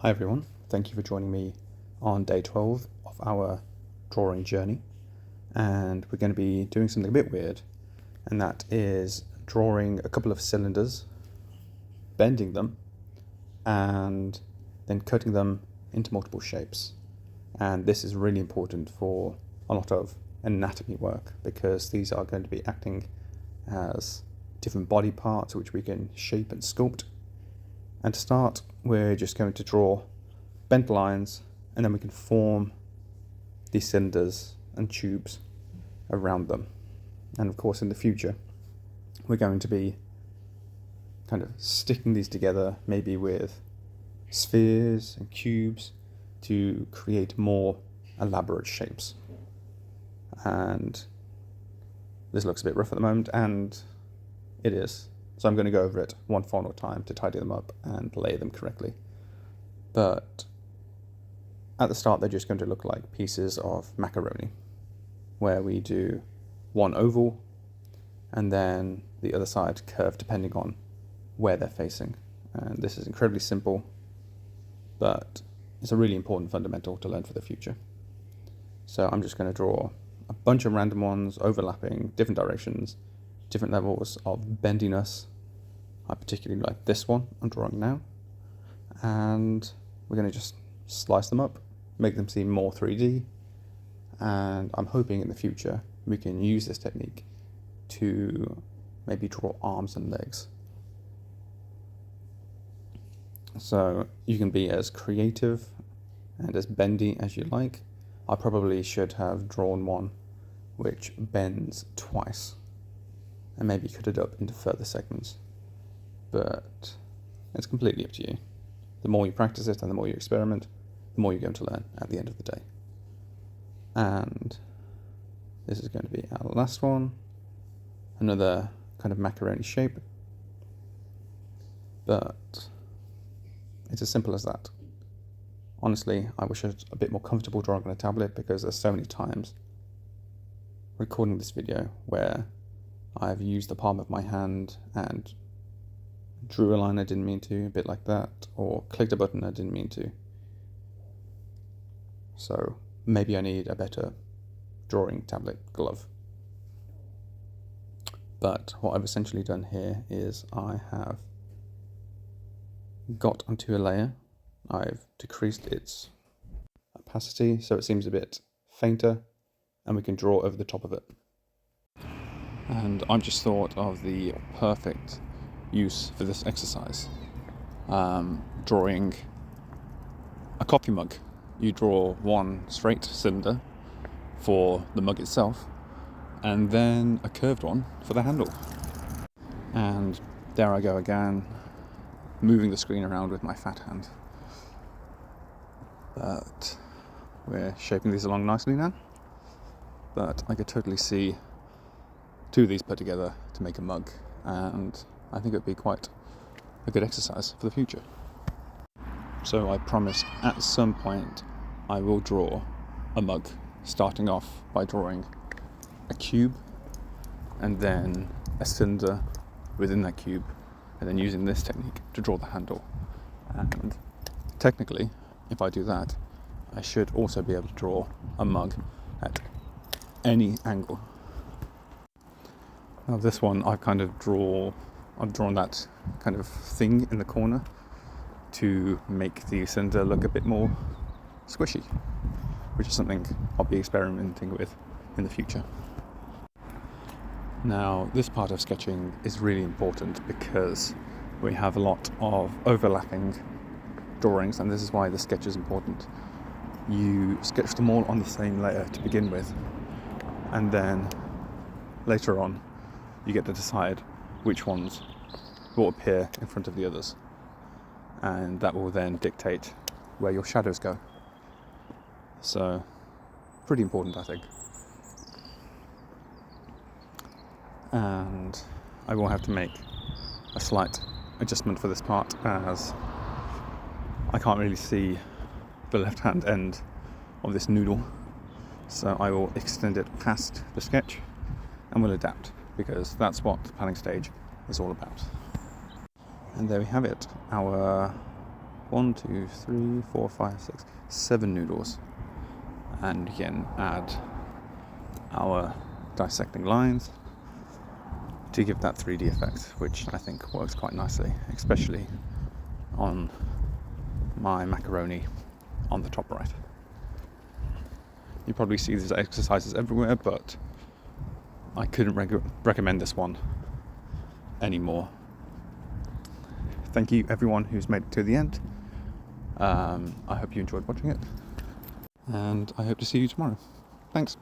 Hi everyone, thank you for joining me on day 12 of our drawing journey, and we're going to be doing something a bit weird, and that is drawing a couple of cylinders, bending them, and then cutting them into multiple shapes. And this is really important for a lot of anatomy work because these are going to be acting as different body parts which we can shape and sculpt. And to start, we're just going to draw bent lines, and then we can form these cylinders and tubes around them. And of course, in the future, we're going to be kind of sticking these together, maybe with spheres and cubes, to create more elaborate shapes. And this looks a bit rough at the moment, and it is. So I'm going to go over it one final time to tidy them up and lay them correctly. But at the start, they're just going to look like pieces of macaroni, where we do one oval and then the other side curved depending on where they're facing. And this is incredibly simple, but it's a really important fundamental to learn for the future. So I'm just going to draw a bunch of random ones overlapping different directions, different levels of bendiness. I particularly like this one I'm drawing now, and we're going to just slice them up, make them seem more 3D, and I'm hoping in the future we can use this technique to maybe draw arms and legs. So you can be as creative and as bendy as you like. I probably should have drawn one which bends twice and maybe cut it up into further segments, but it's completely up to you. The more you practice it and the more you experiment, the more you're going to learn at the end of the day. And this is going to be our last one, another kind of macaroni shape, but it's as simple as that. Honestly, I wish I was a bit more comfortable drawing on a tablet because there's so many times recording this video where I've used the palm of my hand and drew a line I didn't mean to, a bit like that, or clicked a button I didn't mean to. So maybe I need a better drawing tablet glove. But what I've essentially done here is I have got onto a layer, I've decreased its opacity so it seems a bit fainter, and we can draw over the top of it. And I've just thought of the perfect use for this exercise, drawing a coffee mug. You draw one straight cylinder for the mug itself, and then a curved one for the handle. And there I go again, moving the screen around with my fat hand. But we're shaping these along nicely now. But I could totally see two of these put together to make a mug, and I think it would be quite a good exercise for the future. So I promise at some point I will draw a mug, starting off by drawing a cube and then a cylinder within that cube, and then using this technique to draw the handle. And technically, if I do that, I should also be able to draw a mug at any angle. Now this one I've drawn that kind of thing in the corner to make the cylinder look a bit more squishy, which is something I'll be experimenting with in the future. Now this part of sketching is really important because we have a lot of overlapping drawings, and this is why the sketch is important. You sketch them all on the same layer to begin with, and then later on you get to decide which ones will appear in front of the others, and that will then dictate where your shadows go. So pretty important, I think. And I will have to make a slight adjustment for this part as I can't really see the left hand end of this noodle, so I will extend it past the sketch and will adapt, because that's what the planning stage is all about. And there we have it, our 1, 2, 3, 4, 5, 6, 7 noodles. And again, add our dissecting lines to give that 3D effect, which I think works quite nicely, especially on my macaroni on the top right. You probably see these exercises everywhere, but I couldn't recommend this one anymore. Thank you everyone who's made it to the end. I hope you enjoyed watching it, and I hope to see you tomorrow. Thanks.